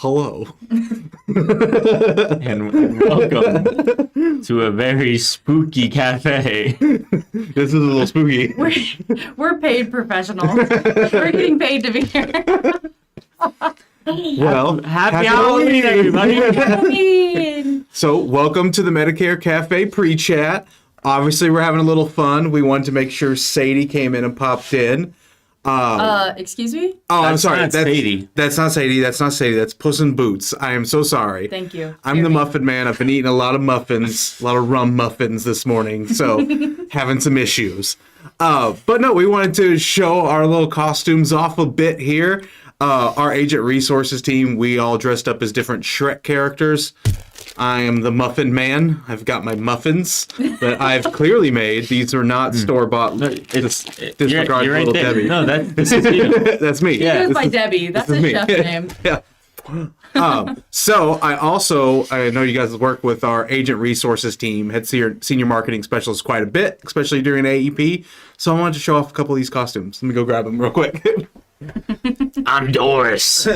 Hello. and welcome to a very spooky cafe. This is a little spooky. We're paid professionals. We're getting paid to be here. Well, Happy Halloween, everybody. Halloween. So, welcome to the Medicare Cafe pre-chat. Obviously, we're having a little fun. We wanted to make sure Sadie came in and popped in. Excuse me? Oh, I'm That's sorry. not Sadie. That's not Sadie. That's not Sadie. That's Puss in Boots. I am so sorry. Thank you. I'm the muffin man. I've been eating a lot of muffins, a lot of rum muffins this morning, so having some issues. But no, we wanted to show our little costumes off a bit here. Our agent resources team, we all dressed up as different Shrek characters. I am the muffin man. I've got my muffins that I've clearly made. These are not store-bought. No, Disregard you're right little there. Debbie. No, this is you. That's me. He goes by Debbie. That's his chef's name. Yeah. So I know you guys work with our agent resources team, head senior marketing specialist quite a bit, especially during AEP. So I wanted to show off a couple of these costumes. Let me go grab them real quick. I'm Doris.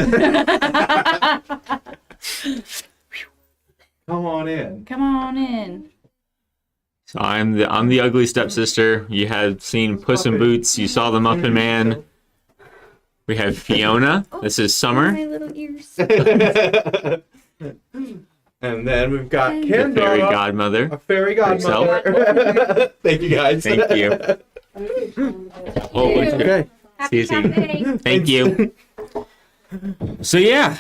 Come on in. Come on in. So I'm the ugly stepsister. You had seen Puss in Boots. You saw the Muffin Man. We have Fiona. This is Summer. My little ears. And then we've got The Kendra, fairy godmother. a fairy godmother. Thank you, guys. Thank you. Oh, Okay. see you soon. Thank you. So yeah,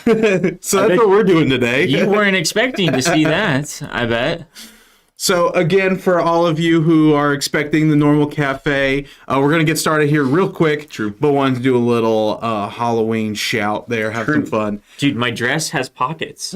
So that's what we're doing today. you weren't expecting to see that, I bet. So again, for all of you who are expecting the normal cafe, we're going to get started here real quick. True. But wanted to do a little Halloween shout there, have some fun. Dude, my dress has pockets.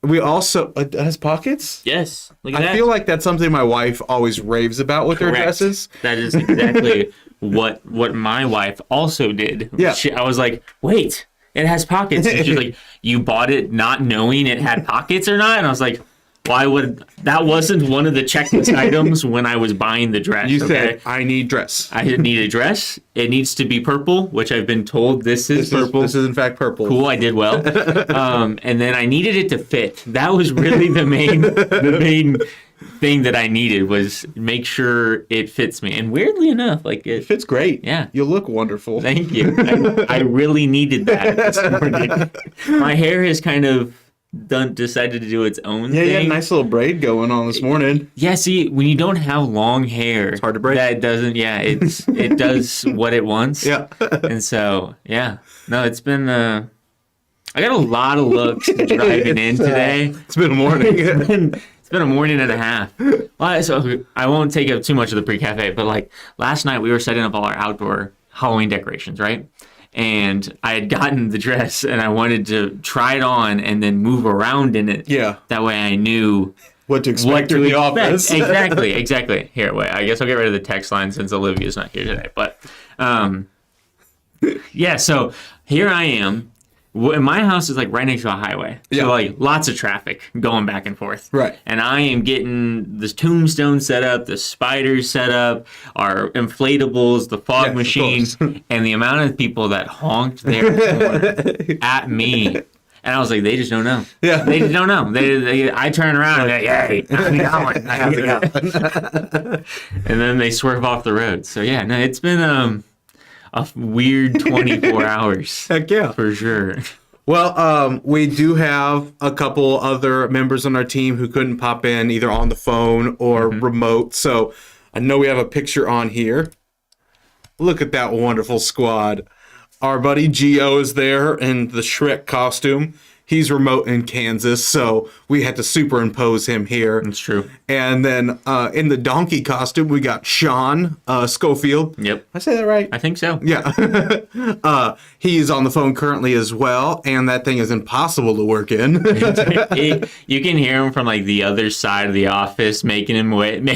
We also, it has pockets? Yes, look at that. I feel like that's something my wife always raves about with her Correct. dresses. That is exactly what my wife also did. Yeah. I was like, wait, it has pockets. And she's like, you bought it not knowing it had pockets or not? And I was like, why would that wasn't one of the checklist items when I was buying the dress. You said, I need dress. I need a dress. It needs to be purple, which I've been told this is purple. This is in fact purple. Cool, I did well. And then I needed it to fit. That was really the main thing that I needed, was make sure it fits me. And weirdly enough, like It fits great. Yeah. You look wonderful. Thank you. I really needed that this morning. My hair has kind of decided to do its own Yeah, thing. you had a nice little braid going on this morning. Yeah, see, when you don't have long hair, it's hard to braid. That doesn't, it does what it wants. Yeah. And so, yeah. No, it's been, I got a lot of looks driving in today. It's been a morning. It's been a morning and a half. Well, so I won't take up too much of the pre-cafe, but like last night we were setting up all our outdoor Halloween decorations, right? And I had gotten the dress and I wanted to try it on and then move around in it. Yeah. That way I knew What to expect in the office. Exactly. Here, wait, I guess I'll get rid of the text line since Olivia's not here today. But yeah, so here I am. My house is like right next to a highway. Yeah. So like lots of traffic going back and forth. Right. And I am getting the tombstone set up, the spiders set up, our inflatables, the fog Yes, of machine, course. and the amount of people that honked their horn at me. And I was like, they just don't know. Yeah. They just don't know. I turn around and they're like, hey, how's it going? And then they swerve off the road. So yeah, no, it's been a weird 24 hours. Heck yeah. For sure. Well, we do have a couple other members on our team who couldn't pop in either on the phone or remote. So I know we have a picture on here. Look at that wonderful squad. Our buddy Gio is there in the Shrek costume. He's remote in Kansas, so we had to superimpose him here. That's true. And then in the donkey costume, we got Sean Schofield. Yep. I say that right? I think so. Yeah. He's on the phone currently as well, and that thing is impossible to work in. You can hear him from like the other side of the office making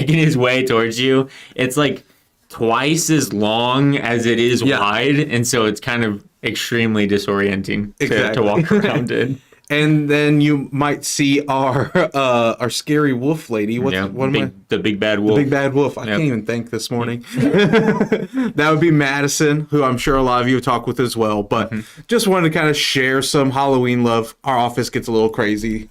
his way towards you. It's like twice as long as it is wide, and so it's kind of extremely disorienting to walk around in. And then you might see our scary wolf lady. The big bad wolf. The big bad wolf. I can't even think this morning. That would be Madison, who I'm sure a lot of you talk with as well. But just wanted to kind of share some Halloween love. Our office gets a little crazy.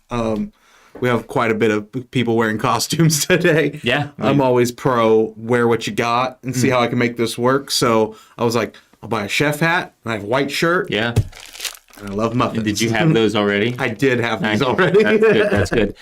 We have quite a bit of people wearing costumes today. Yeah. I'm always pro wear what you got and see how I can make this work. So I was like, I'll buy a chef hat and I have a white shirt. Yeah. And I love muffins. Did you have those already? I did have these already. That's good.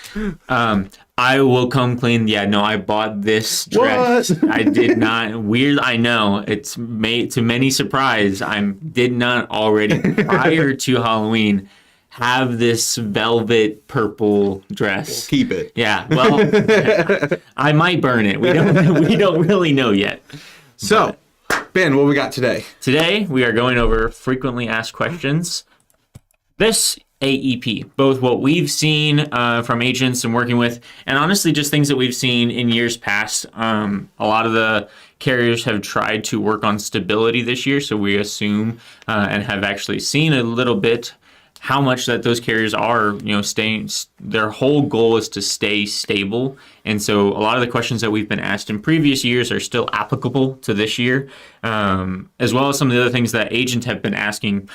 I will come clean. Yeah, no, I bought this dress. What? I did not. Weird, I know. It's made to many surprise. I did not already, prior to Halloween, have this velvet purple dress. Keep it. Yeah, well, I might burn it. We don't really know yet. So, Ben, what we got today? Today, we are going over frequently asked questions. This AEP, both what we've seen from agents and working with, and honestly just things that we've seen in years past. A lot of the carriers have tried to work on stability this year, so we assume and have actually seen a little bit how much that those carriers are, staying. Their whole goal is to stay stable, and so a lot of the questions that we've been asked in previous years are still applicable to this year, as well as some of the other things that agents have been asking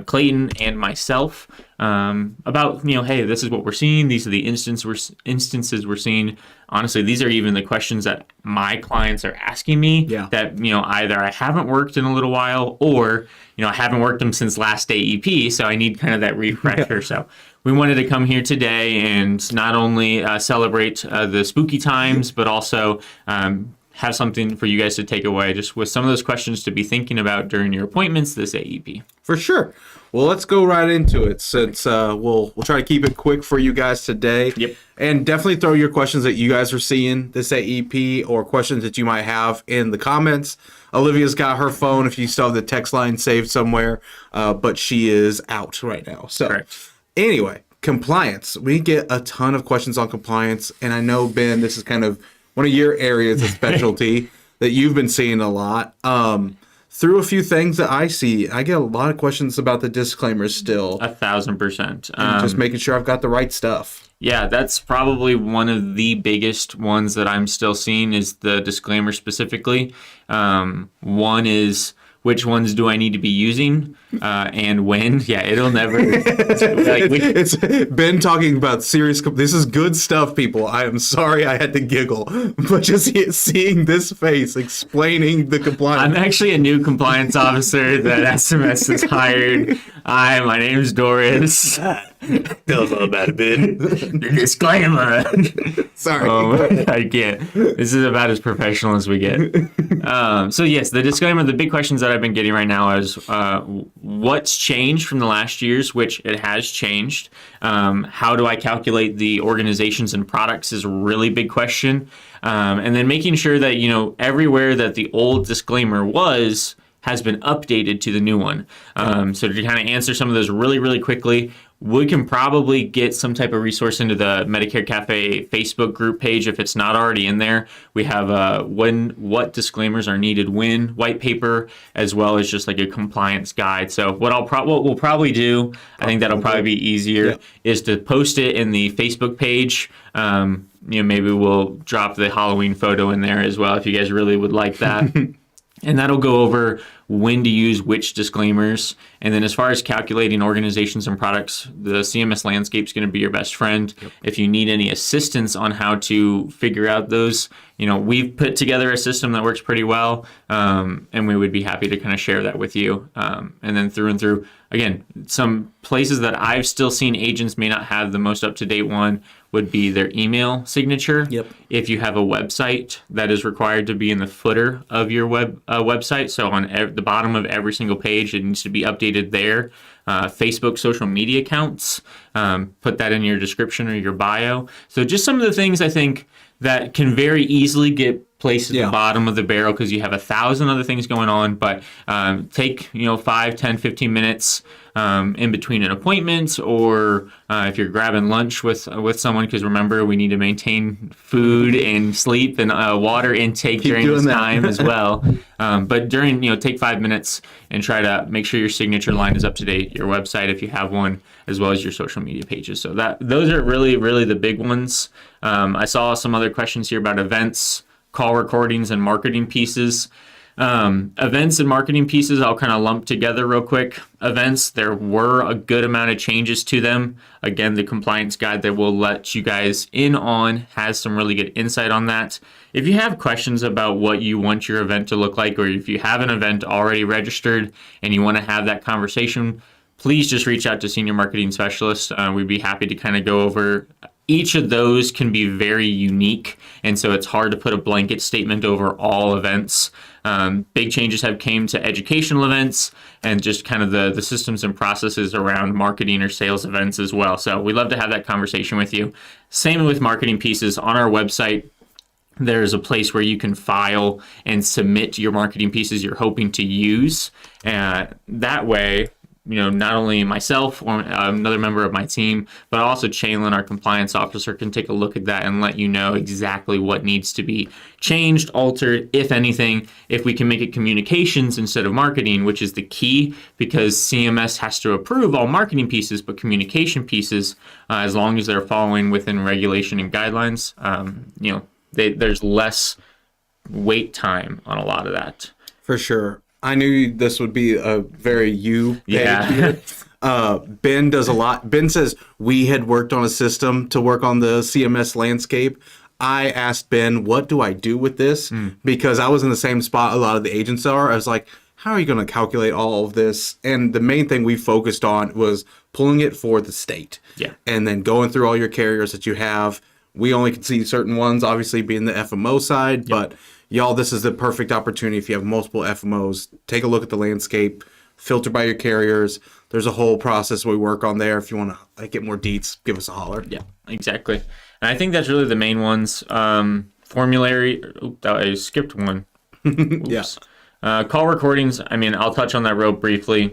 Clayton and myself about. Hey, this is what we're seeing. These are the instances we're seeing. Honestly, these are even the questions that my clients are asking me. Yeah. That either I haven't worked in a little while, or I haven't worked them since last AEP, so I need kind of that refresher. Yeah. So we wanted to come here today and not only celebrate the spooky times, but also have something for you guys to take away, just with some of those questions to be thinking about during your appointments this AEP. For sure. Well, let's go right into it, since we'll try to keep it quick for you guys today. Yep. And definitely throw your questions that you guys are seeing this AEP, or questions that you might have, in the comments. Olivia's got her phone if you still have the text line saved somewhere, but she is out right now. So Correct. Anyway, compliance. We get a ton of questions on compliance, and I know, Ben, this is kind of one of your areas of specialty that you've been seeing a lot. Through a few things that I see, I get a lot of questions about the disclaimers still. 1,000%. And just making sure I've got the right stuff. Yeah, that's probably one of the biggest ones that I'm still seeing, is the disclaimer specifically. One is, which ones do I need to be using and when? Yeah, it'll never. It's Ben talking about serious. This is good stuff, people. I am sorry I had to giggle, but just seeing this face explaining the compliance. I'm actually a new compliance officer that SMS has hired. Hi, my name's Doris. Tell us all about it, Ben. The disclaimer. Sorry. I can't. This is about as professional as we get. So yes, the disclaimer, the big questions that I've been getting right now is what's changed from the last year's, which it has changed. How do I calculate the organizations and products is a really big question. And then making sure that, everywhere that the old disclaimer has been updated to the new one. So to kind of answer some of those really, really quickly, we can probably get some type of resource into the Medicare Cafe Facebook group page if it's not already in there. We have what disclaimers are needed when white paper, as well as just like a compliance guide. So what we'll probably do, I think that'll probably be easier, is to post it in the Facebook page. Maybe we'll drop the Halloween photo in there as well if you guys really would like that. And that'll go over when to use which disclaimers. And then as far as calculating organizations and products, the CMS landscape is going to be your best friend. Yep. If you need any assistance on how to figure out those, we've put together a system that works pretty well. And we would be happy to kind of share that with you. And then through and through, again, some places that I've still seen agents may not have the most up-to-date one would be their email signature. Yep. If you have a website, that is required to be in the footer of your website. So on the bottom of every single page, it needs to be updated there. Facebook social media accounts, put that in your description or your bio. So just some of the things I think that can very easily get placed at the bottom of the barrel because you have 1,000 other things going on. But take 5, 10, 15 minutes in between an appointment, or if you're grabbing lunch with someone, because remember, we need to maintain food and sleep and water intake during this time as well. But during, take 5 minutes and try to make sure your signature line is up to date, your website if you have one, as well as your social media pages. So those are really, really the big ones. I saw some other questions here about events, call recordings, and marketing pieces. Events and marketing pieces, I'll kind of lump together real quick. Events, there were a good amount of changes to them. Again, the compliance guide that we'll let you guys in on has some really good insight on that. If you have questions about what you want your event to look like, or if you have an event already registered and you want to have that conversation, please just reach out to Senior Marketing Specialist. We'd be happy to kind of go over. Each of those can be very unique, and so it's hard to put a blanket statement over all events. Big changes have came to educational events and just kind of the systems and processes around marketing or sales events as well. So we'd love to have that conversation with you. Same with marketing pieces. On our website, there's a place where you can file and submit your marketing pieces you're hoping to use. That way, not only myself or another member of my team, but also Clayton, our compliance officer, can take a look at that and let you know exactly what needs to be changed, altered, if anything. If we can make it communications instead of marketing, which is the key, because CMS has to approve all marketing pieces, but communication pieces, as long as they're following within regulation and guidelines, there's less wait time on a lot of that. For sure. I knew this would be a very you page here. Ben does a lot. Ben says we had worked on a system to work on the CMS landscape. I asked Ben, what do I do with this? Because I was in the same spot a lot of the agents are. I was like, how are you going to calculate all of this? And the main thing we focused on was pulling it for the state. Yeah. And then going through all your carriers that you have. We only can see certain ones, obviously being the FMO side, but y'all, this is the perfect opportunity. If you have multiple FMOs, take a look at the landscape, filter by your carriers. There's a whole process we work on there. If you want to get more deets, give us a holler. Yeah, exactly. And I think that's really the main ones. Formulary, I skipped one. Yes. Call recordings, I'll touch on that real briefly.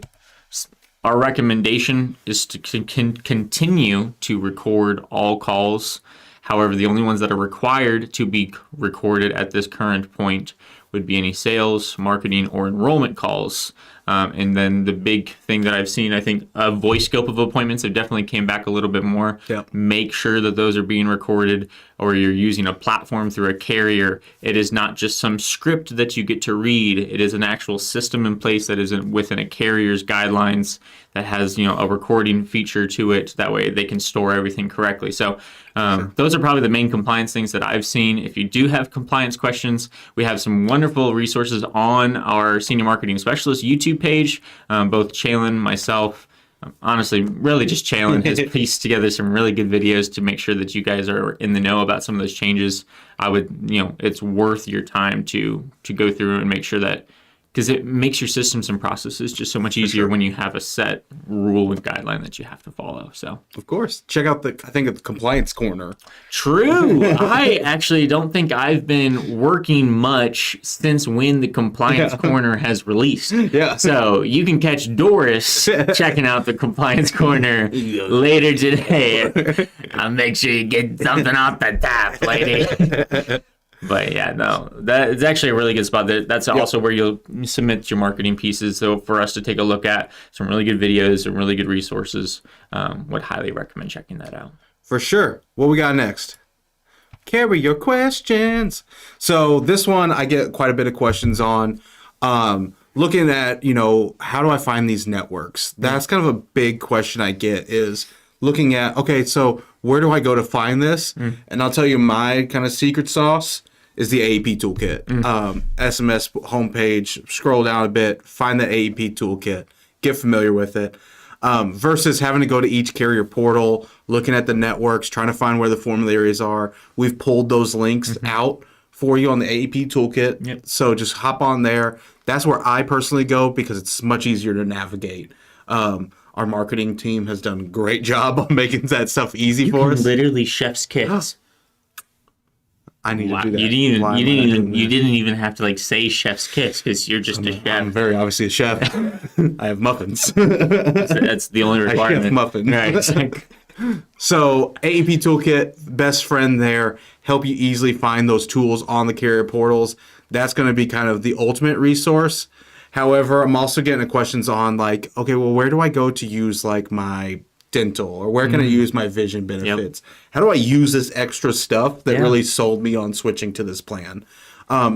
Our recommendation is to continue to record all calls. However, the only ones that are required to be recorded at this current point would be any sales, marketing, or enrollment calls. And then the big thing that I've seen, I think, voice scope of appointments have definitely came back a little bit more. Yep. Make sure that those are being recorded, or you're using a platform through a carrier. It is not just some script that you get to read. It is an actual system in place that is within a carrier's guidelines that has, a recording feature to it. That way they can store everything correctly. So those are probably the main compliance things that I've seen. If you do have compliance questions, we have some wonderful resources on our Senior Marketing Specialist YouTube page. Both Clayton, myself, honestly, really just Clayton has pieced together some really good videos to make sure that you guys are in the know about some of those changes. I would, it's worth your time to go through and make sure that, because it makes your systems and processes just so much easier when you have a set rule and guideline that you have to follow. So, of course, check out the compliance corner. True. I actually don't think I've been working much since when the compliance corner has released. Yeah. So you can catch Doris checking out the compliance corner later today. I'll make sure you get something off the top, lady. But yeah, no, it's actually a really good spot. That's also where you'll submit your marketing pieces. So for us to take a look at some really good videos, some really good resources, would highly recommend checking that out. For sure. What we got next? Carry your questions. So this one I get quite a bit of questions on. Looking at, how do I find these networks? That's kind of a big question I get, is looking at, okay, so where do I go to find this? And I'll tell you my kind of secret sauce is the AEP toolkit. SMS homepage, scroll down a bit, find the AEP toolkit, get familiar with it. Versus having to go to each carrier portal, looking at the networks, trying to find where the formularies are. We've pulled those links out for you on the AEP toolkit. Yep. So just hop on there. That's where I personally go because it's much easier to navigate. Our marketing team has done a great job on making that stuff easy for us. Literally chef's kiss. I need to do that. You didn't even have to say chef's kiss because you're just a chef. I'm very obviously a chef. I have muffins. That's the only requirement. I have muffins. Right. So AEP Toolkit, best friend there, help you easily find those tools on the carrier portals. that's going to be kind of the ultimate resource. However, I'm also getting questions on like, okay, well, where do I go to use like my dental, or where can I use my vision benefits? How do I use this extra stuff that really sold me on switching to this plan?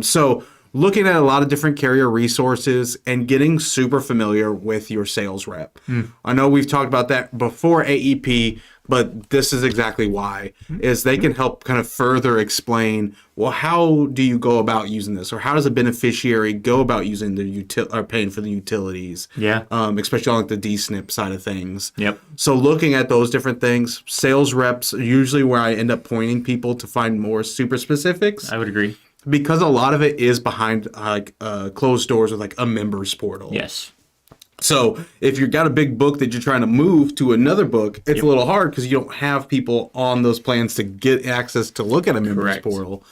So looking at a lot of different carrier resources and getting super familiar with your sales rep. I know we've talked about that before AEP, but this is exactly why, is they can help kind of further explain, well, how do you go about using this? Or how does a beneficiary go about using the or paying for the utilities? Yeah. Especially on like the DSNP side of things. Yep. So looking at those different things, sales reps are usually where I end up pointing people to find more super specifics. I would agree. Because a lot of it is behind like closed doors with like a members portal. Yes. So if you've got a big book that you're trying to move to another book, it's a little hard because you don't have people on those plans to get access to look at a members portal.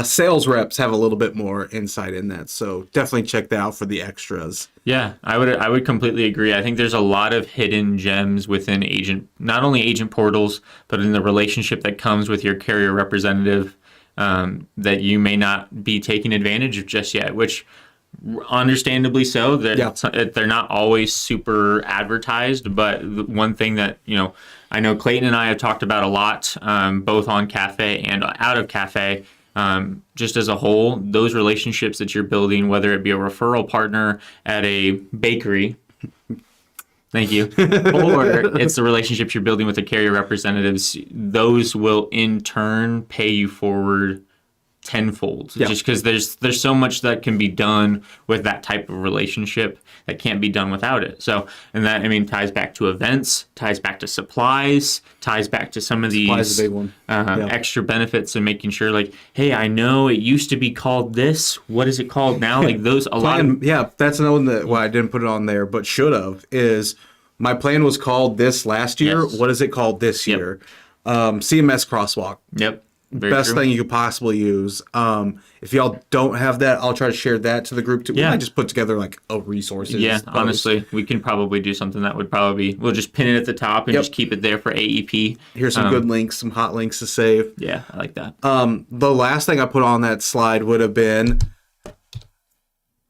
Sales reps have a little bit more insight in that. So definitely check that out for the extras. Yeah, I would completely agree. I think there's a lot of hidden gems within not only agent portals, but in the relationship that comes with your carrier representative that you may not be taking advantage of just yet, which understandably so. They're not always super advertised, but one thing that, I know Clayton and I have talked about a lot, both on Cafe and out of Cafe, just as a whole, those relationships that you're building, whether it be a referral partner at a bakery, thank you, or it's the relationships you're building with the carrier representatives, those will in turn pay you forward tenfold, just because there's so much that can be done with that type of relationship that can't be done without it. So, and that, ties back to events, ties back to supplies, ties back to some of these extra benefits, and making sure like, hey, I know it used to be called this. What is it called now? Like those, that's another one that I didn't put it on there, but should have, is my plan was called this last year. Yes. What is it called this year? CMS crosswalk. Yep. Very Best true. thing you could possibly use. If y'all don't have that, I'll try to share that to the group too. We might just put together like a resources. Yeah, honestly, we can probably do something that would probably we'll just pin it at the top and just keep it there for AEP. Here's some good links, some hot links to save. Yeah, I like that. The last thing I put on that slide would have been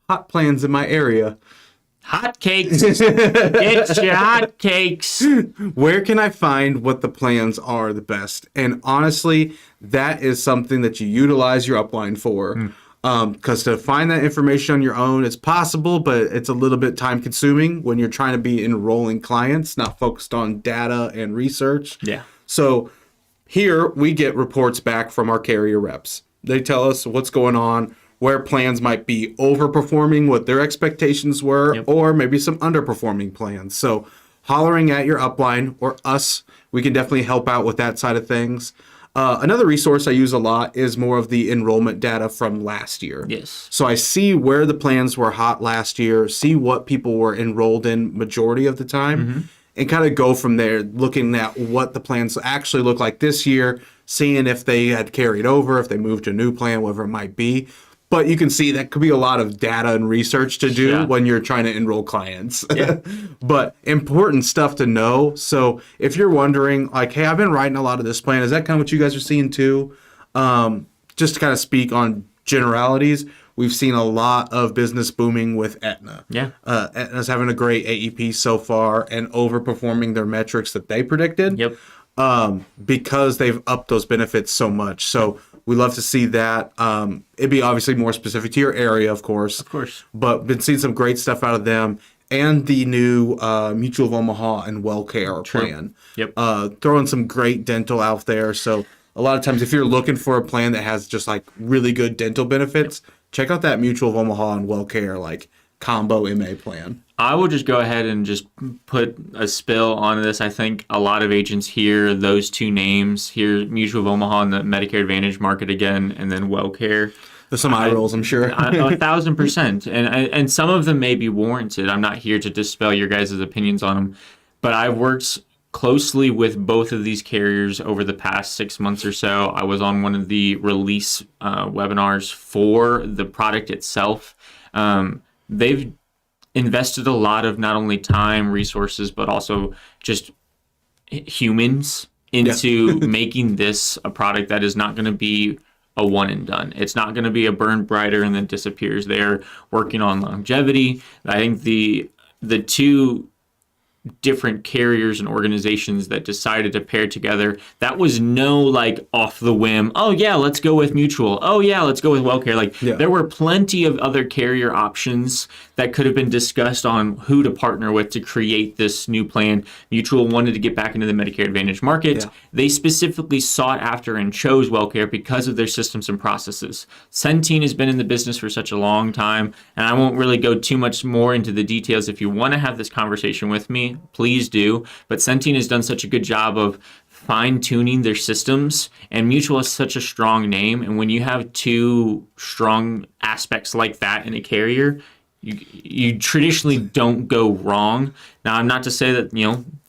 hot plans in my area. Hotcakes. Get your hotcakes. Where can I find what the plans are the best? And honestly, that is something that you utilize your upline for. Because to find that information on your own, it's possible, but it's a little bit time consuming when you're trying to be enrolling clients, not focused on data and research. Yeah. So here we get reports back from our carrier reps. They tell us what's going on, where plans might be overperforming what their expectations were, or maybe some underperforming plans. So hollering at your upline or us, we can definitely help out with that side of things. Another resource I use a lot is more of the enrollment data from last year. Yes. So I see where the plans were hot last year, see what people were enrolled in majority of the time, and kind of go from there, looking at what the plans actually look like this year, seeing if they had carried over, if they moved to a new plan, whatever it might be. But you can see that could be a lot of data and research to do when you're trying to enroll clients. Yeah. But important stuff to know. So if you're wondering, like, hey, I've been writing a lot of this plan, is that kind of what you guys are seeing too? Just to kind of speak on generalities, we've seen a lot of business booming with Aetna. Yeah. Aetna's having a great AEP so far and overperforming their metrics that they predicted. Yep. Because they've upped those benefits so much. So we love to see that. It'd be obviously more specific to your area, of course. Of course. But been seeing some great stuff out of them. And the new Mutual of Omaha and WellCare plan. Yep. Throwing some great dental out there. So a lot of times if you're looking for a plan that has just like really good dental benefits, check out that Mutual of Omaha and WellCare like combo MA plan. I will just go ahead and just put a spill on this. I think a lot of agents hear those two names, hear Mutual of Omaha and the Medicare Advantage market again, and then WellCare. There's some eye rolls, I'm sure. 1,000%. And some of them may be warranted. I'm not here to dispel your guys' opinions on them. But I've worked closely with both of these carriers over the past 6 months or so. I was on one of the release webinars for the product itself. They've invested a lot of not only time, resources, but also just humans into making this a product that is not going to be a one and done. It's not going to be a burn brighter and then disappears. They're working on longevity. I think the two different carriers and organizations that decided to pair together, that was no like off the whim, oh yeah, let's go with Mutual, oh yeah, let's go with WellCare. Like there were plenty of other carrier options that could have been discussed on who to partner with to create this new plan. Mutual wanted to get back into the Medicare Advantage market. They specifically sought after and chose WellCare because of their systems and processes. Centene has been in the business for such a long time, and I won't really go too much more into the details. If you want to have this conversation with me, please do. But Centene has done such a good job of fine-tuning their systems, and Mutual is such a strong name. And when you have two strong aspects like that in a carrier, you traditionally don't go wrong. Now, I'm not to say that,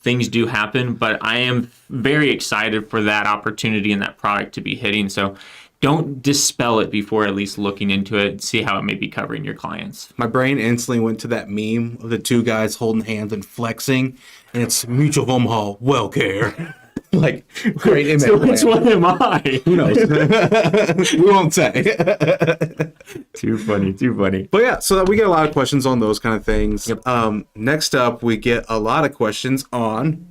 things do happen, but I am very excited for that opportunity and that product to be hitting. So don't dispel it before at least looking into it and see how it may be covering your clients. My brain instantly went to that meme of the two guys holding hands and flexing, and it's Mutual of Omaha, WellCare. Like, great image. So which one am I? Who knows? We won't say. Too funny. But yeah, so we get a lot of questions on those kind of things. Yep. Next up, we get a lot of questions on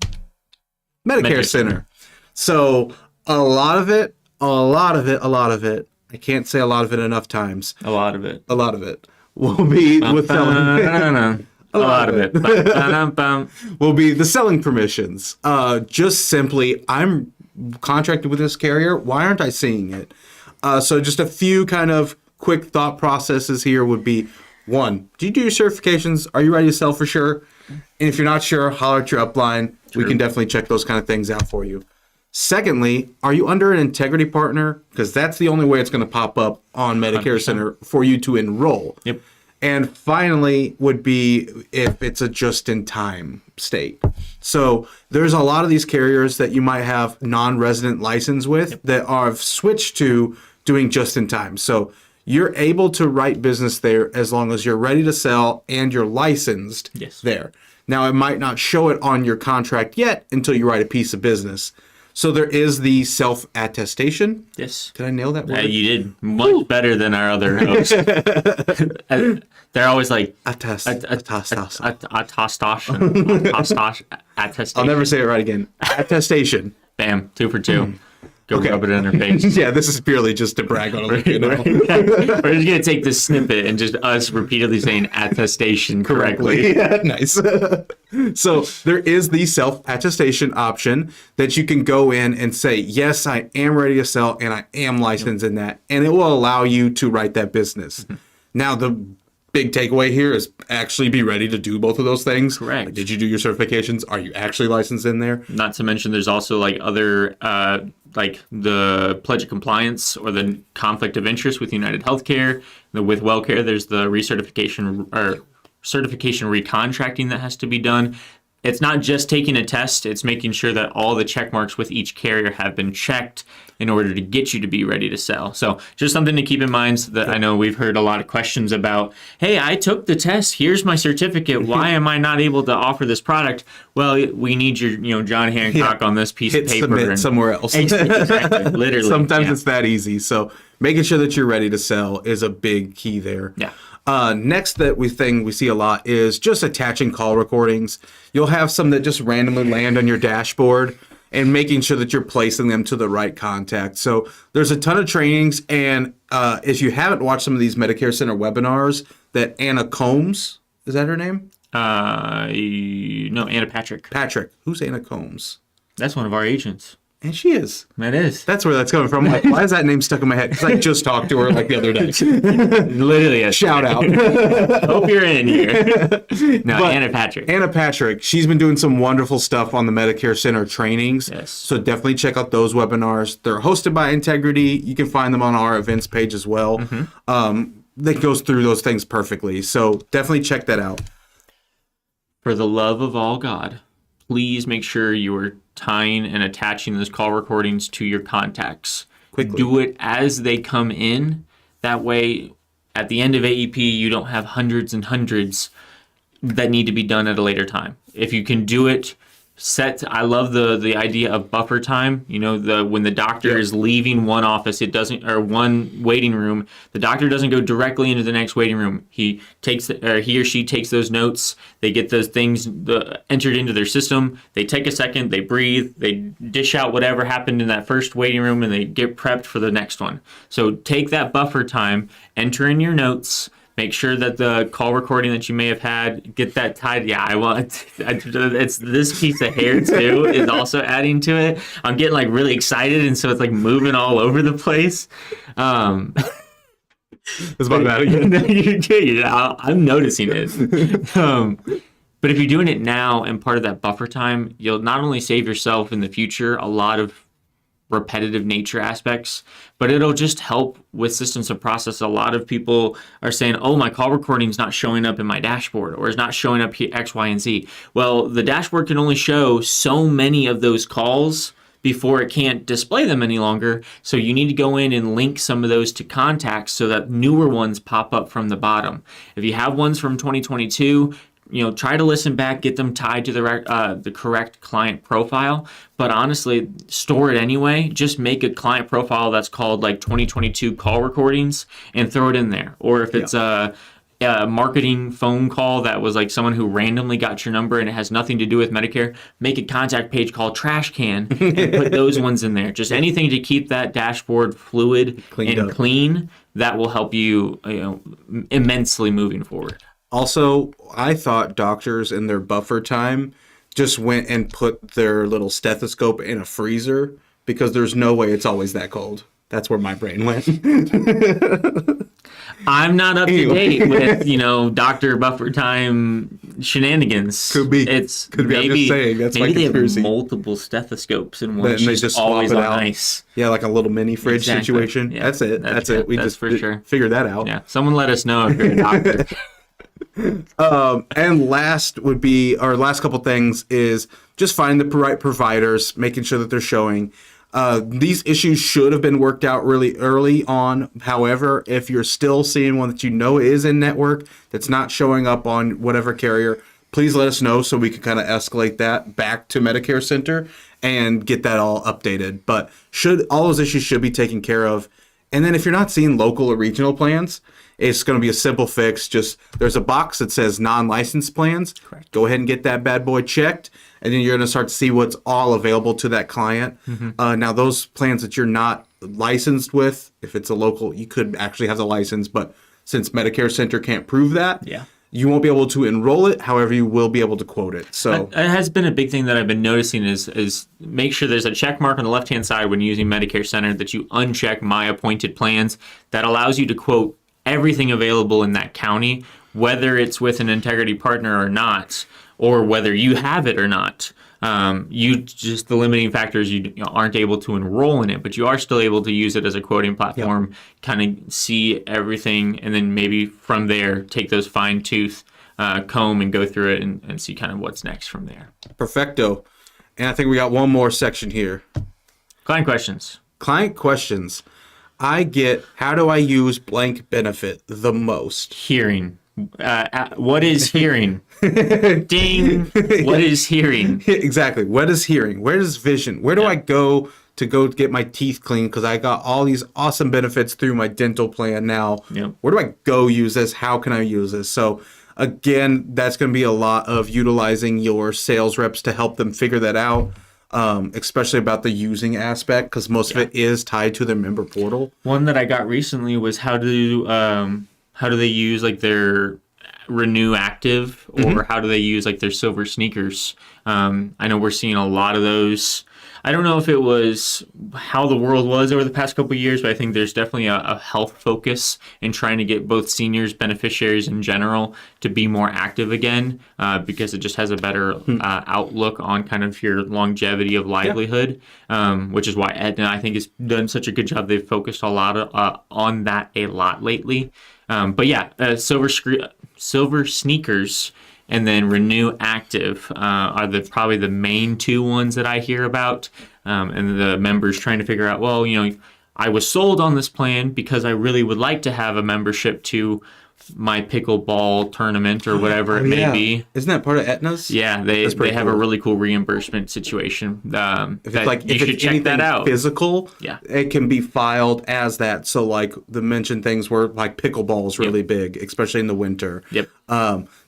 Medicare Center. So a lot of it, I can't say a lot of it enough times. A lot of it will be with selling. A lot of it will be the selling permissions. Just simply, I'm contracted with this carrier. Why aren't I seeing it? So just a few kind of quick thought processes here would be, one, do you do your certifications? Are you ready to sell for sure? And if you're not sure, holler at your upline. True. We can definitely check those kind of things out for you. Secondly, are you under an integrity partner? Because that's the only way it's going to pop up on Medicare 100%. Center for you to enroll. Yep. And finally would be if it's a just-in-time state. So there's a lot of these carriers that you might have non-resident license with that are switched to doing just-in-time. So you're able to write business there as long as you're ready to sell and you're licensed there. Now, it might not show it on your contract yet until you write a piece of business. So there is the self-attestation. Yes. Did I nail that word? You did much better than our other hosts. They're always like attestation. Attestation. I'll never say it right again. Attestation. Bam, 2 for 2. Go rub it in her face. Yeah, this is purely just to brag on it. We're just gonna take this snippet and just us repeatedly saying attestation correctly. Yeah, nice. So there is the self-attestation option that you can go in and say, yes, I am ready to sell and I am licensed in that, and it will allow you to write that business. Mm-hmm. Now the big takeaway here is actually be ready to do both of those things. Correct. Like, did you do your certifications? Are you actually licensed in there? Not to mention there's also like other like the pledge of compliance or the conflict of interest with United Healthcare. With WellCare, there's the recertification or certification recontracting that has to be done. It's not just taking a test, it's making sure that all the check marks with each carrier have been checked in order to get you to be ready to sell. So just something to keep in mind that I know we've heard a lot of questions about, hey, I took the test, here's my certificate, why am I not able to offer this product? Well, we need your John Hancock on this piece of paper. Submit somewhere else. Exactly, literally. Sometimes it's that easy. So making sure that you're ready to sell is a big key there. Yeah. Next that we see a lot is just attaching call recordings. You'll have some that just randomly land on your dashboard and making sure that you're placing them to the right contact. So there's a ton of trainings, and if you haven't watched some of these Medicare Center webinars that Anna Combs, is that her name? No, Anna Patrick. Patrick. Who's Anna Combs? That's one of our agents. And she is. That is. That's where that's coming from. Like, why is that name stuck in my head? Because I just talked to her like the other day. Literally. A shout out. Hope you're in here. No, but Anna Patrick. Anna Patrick. She's been doing some wonderful stuff on the Medicare Center trainings. Yes. So definitely check out those webinars. They're hosted by Integrity. You can find them on our events page as well. Mm-hmm. That goes through those things perfectly. So definitely check that out. For the love of all God, please make sure you are tying and attaching those call recordings to your contacts. Quickly. Do it as they come in. That way, at the end of AEP, you don't have hundreds and hundreds that need to be done at a later time. If you can do it I love the idea of buffer time. When the doctor is leaving one office, one waiting room, the doctor doesn't go directly into the next waiting room. He or she takes those notes. They get those things entered into their system. They take a second, they breathe, they dish out whatever happened in that first waiting room, and they get prepped for the next one. So take that buffer time, enter in your notes. Make sure that the call recording that you may have had, get that tied. Yeah, it's this piece of hair too is also adding to it. I'm getting like really excited, and so it's like moving all over the place. It's about that again. I'm noticing it. But if you're doing it now and part of that buffer time, you'll not only save yourself in the future a lot of repetitive nature aspects, but it'll just help with systems of process. A lot of people are saying, oh, my call recording is not showing up in my dashboard, or is not showing up here, X, Y, and Z. Well, the dashboard can only show so many of those calls before it can't display them any longer. So you need to go in and link some of those to contacts so that newer ones pop up from the bottom. If you have ones from 2022, try to listen back, get them tied to the correct client profile. But honestly, store it anyway. Just make a client profile that's called like 2022 call recordings and throw it in there. Or if it's a marketing phone call that was like someone who randomly got your number and it has nothing to do with Medicare, make a contact page called Trash Can and put those ones in there. Just anything to keep that dashboard fluid and clean. That will help you, immensely moving forward. Also, I thought doctors in their buffer time just went and put their little stethoscope in a freezer because there's no way it's always that cold. That's where my brain went. I'm not up to date with, doctor buffer time shenanigans. Could be. Maybe, I'm just saying. That's my maybe conspiracy. They have multiple stethoscopes and one's they just swap always it on out. ice. Yeah, like a little mini fridge Exactly. situation. Yeah, That's it. That's it. We that's just for sure. figured that out. Yeah, someone let us know if you're a doctor. And last couple things is just find the right providers, making sure that they're showing. These issues should have been worked out really early on. However, if you're still seeing one that is in network that's not showing up on whatever carrier, please let us know so we can kind of escalate that back to Medicare Center and get that all updated. But all those issues should be taken care of. And then if you're not seeing local or regional plans, it's going to be a simple fix. Just there's a box that says non-licensed plans. Correct. Go ahead and get that bad boy checked, and then you're going to start to see what's all available to that client. Mm-hmm. Now, those plans that you're not licensed with, if it's a local, you could actually have the license, but since Medicare Center can't prove that, you won't be able to enroll it. However, you will be able to quote it. So it has been a big thing that I've been noticing is make sure there's a check mark on the left-hand side when using Medicare Center that you uncheck My Appointed Plans. That allows you to quote everything available in that county, whether it's with an integrity partner or not, or whether you have it or not. The limiting factors, you aren't able to enroll in it, but you are still able to use it as a quoting platform, kind of see everything, and then maybe from there take those fine tooth comb and go through it and see kind of what's next from there. Perfecto. And I think we got one more section here. Client questions. Client questions. I get, how do I use blank benefit the most? Hearing. What is hearing? Ding. What is hearing? Exactly. What is hearing? Where is vision? Where do I go to get my teeth cleaned? Because I got all these awesome benefits through my dental plan now. Yep. Where do I go use this? How can I use this? So again, that's going to be a lot of utilizing your sales reps to help them figure that out. Especially about the using aspect, because most of it is tied to their member portal. One that I got recently was how do they use like their Renew Active, or how do they use like their silver sneakers? I know we're seeing a lot of those. I don't know if it was how the world was over the past couple of years, but I think there's definitely a health focus in trying to get both seniors, beneficiaries in general, to be more active again, because it just has a better outlook on kind of your longevity of livelihood, which is why Aetna, I think, has done such a good job. They've focused a lot on that a lot lately. But yeah, silver sneakers and then Renew Active are probably the main two ones that I hear about. And the members trying to figure out, well, I was sold on this plan because I really would like to have a membership to my pickleball tournament or whatever it may be. Isn't that part of Aetna's? Yeah, they have a really cool reimbursement situation. If it's anything physical, it can be filed as that. So like the mentioned things were like pickleball is really big, especially in the winter. Yep.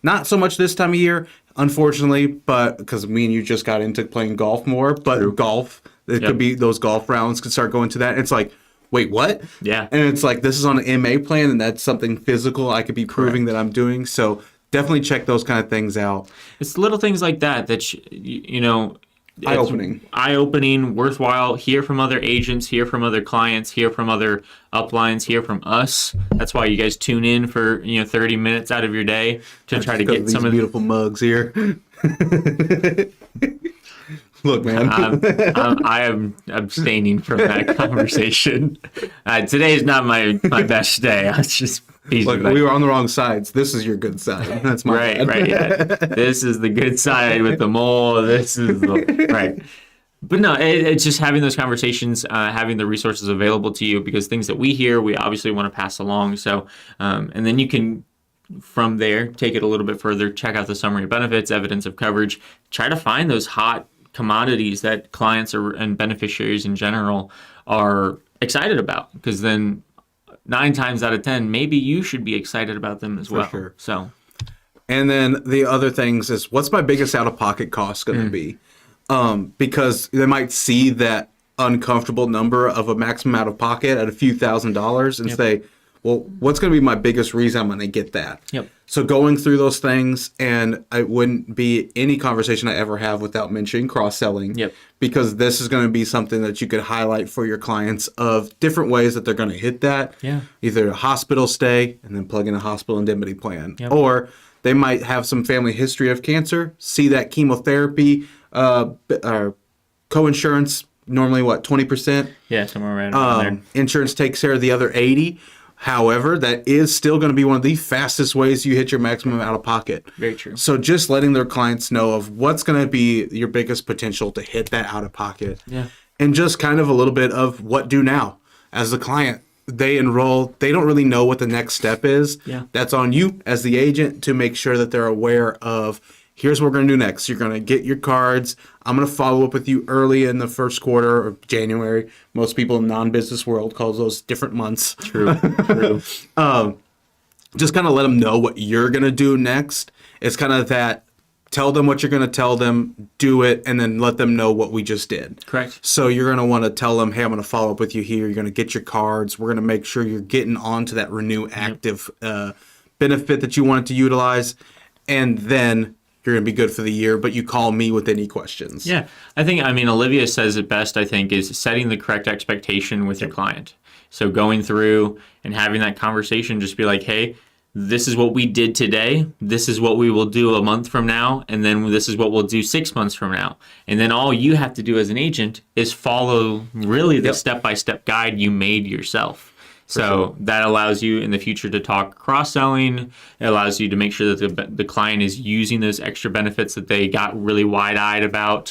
Not so much this time of year, unfortunately, but because me and you just got into playing golf more. But golf, it could be those golf rounds could start going to that. It's like, wait, what? Yeah. And it's like, this is on an MA plan, and that's something physical I could be proving that I'm doing. So definitely check those kind of things out. It's little things like that you know, eye-opening, worthwhile. Hear from other agents, hear from other clients, hear from other uplines, hear from us. That's why you guys tune in for 30 minutes out of your day to try to get some of these beautiful mugs here. Look, man. I am abstaining from that conversation. Today is not my best day. I was just look, we were on the wrong sides. This is your good side. That's my bad. Right. Yeah. This is the good side with the mole. This is the right. But no, it's just having those conversations, having the resources available to you, because things that we hear, we obviously want to pass along. So, and then you can, from there, take it a little bit further, check out the summary of benefits, evidence of coverage, try to find those hot commodities that clients and beneficiaries in general are excited about, because then 9 times out of 10, maybe you should be excited about them as well. Sure. So, and then the other things is, what's my biggest out-of-pocket cost going to be? Because they might see that uncomfortable number of a maximum out-of-pocket at a few $1,000s and say, well, what's going to be my biggest reason I'm going to get that? Yep. So going through those things, and it wouldn't be any conversation I ever have without mentioning cross-selling. Yep. Because this is going to be something that you could highlight for your clients of different ways that they're going to hit that. Yeah. Either a hospital stay and then plug in a hospital indemnity plan. Yep. Or they might have some family history of cancer, see that chemotherapy or co-insurance, normally 20%? Yeah, somewhere right around there. Insurance takes care of the other 80%. However, that is still going to be one of the fastest ways you hit your maximum out of pocket. Very true. So just letting their clients know of what's going to be your biggest potential to hit that out of pocket. Yeah. And just kind of a little bit of what do now. As the client, they enroll, they don't really know what the next step is. Yeah. That's on you as the agent to make sure that they're aware of, here's what we're going to do next. You're going to get your cards. I'm going to follow up with you early in the first quarter or January. Most people in the non-business world calls those different months. True. Just kind of let them know what you're going to do next. It's kind of that, tell them what you're going to tell them, do it, and then let them know what we just did. Correct. So you're going to want to tell them, hey, I'm going to follow up with you here. You're going to get your cards. We're going to make sure you're getting onto that Renew Active benefit that you wanted to utilize. And then you're going to be good for the year, but you call me with any questions. Yeah. Olivia says it best, I think, is setting the correct expectation with your client. So going through and having that conversation, just be like, hey, this is what we did today. This is what we will do a month from now. And then this is what we'll do 6 months from now. And then all you have to do as an agent is follow really the step-by-step guide you made yourself. So that allows you in the future to talk cross-selling. It allows you to make sure that the client is using those extra benefits that they got really wide-eyed about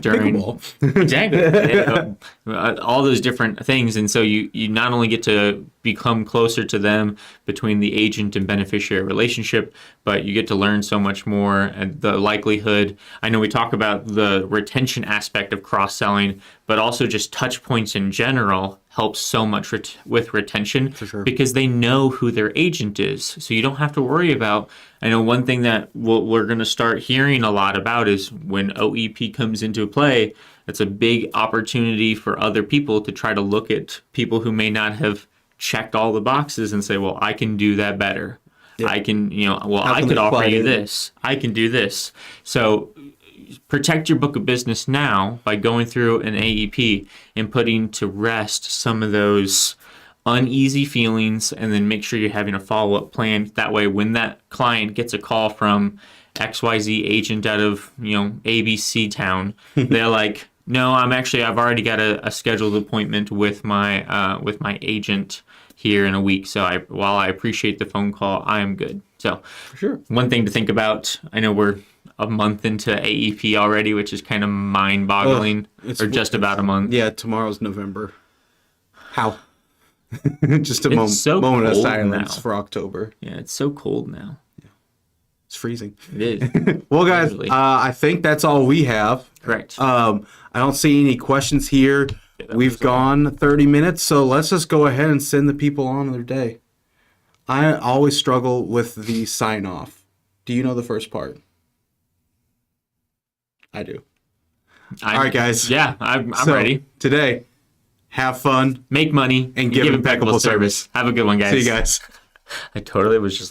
during exactly all those different things. And so you not only get to become closer to them between the agent and beneficiary relationship, but you get to learn so much more. And the likelihood, I know we talk about the retention aspect of cross-selling, but also just touch points in general helps so much with retention because they know who their agent is. So you don't have to worry about, I know one thing that we're going to start hearing a lot about is when OEP comes into play, it's a big opportunity for other people to try to look at people who may not have checked all the boxes and say, well, I can do that better. Yeah. I can, I could offer you this. I can do this. So protect your book of business now by going through an AEP and putting to rest some of those uneasy feelings, and then make sure you're having a follow-up plan. That way, when that client gets a call from XYZ agent out of, ABC town, they're like, no, I've already got a scheduled appointment with my agent here in a week. So while I appreciate the phone call, I am good. So for sure. One thing to think about, I know we're a month into AEP already, which is kind of mind-boggling, or just about a month. Yeah, tomorrow's November. How? Just a It's so moment of cold silence now. for October. Yeah, it's so cold now. It's freezing. It is. Well, guys, Literally. I think that's all we have. Correct. I don't see any questions here. We've gone 30 minutes, so let's just go ahead and send the people on their day. I always struggle with the sign off. Do you know the first part? I do. All right, guys. Yeah, I'm So, ready. Today, have fun. Make money And give impeccable service. Have a good one, guys. See you guys. I totally was just like.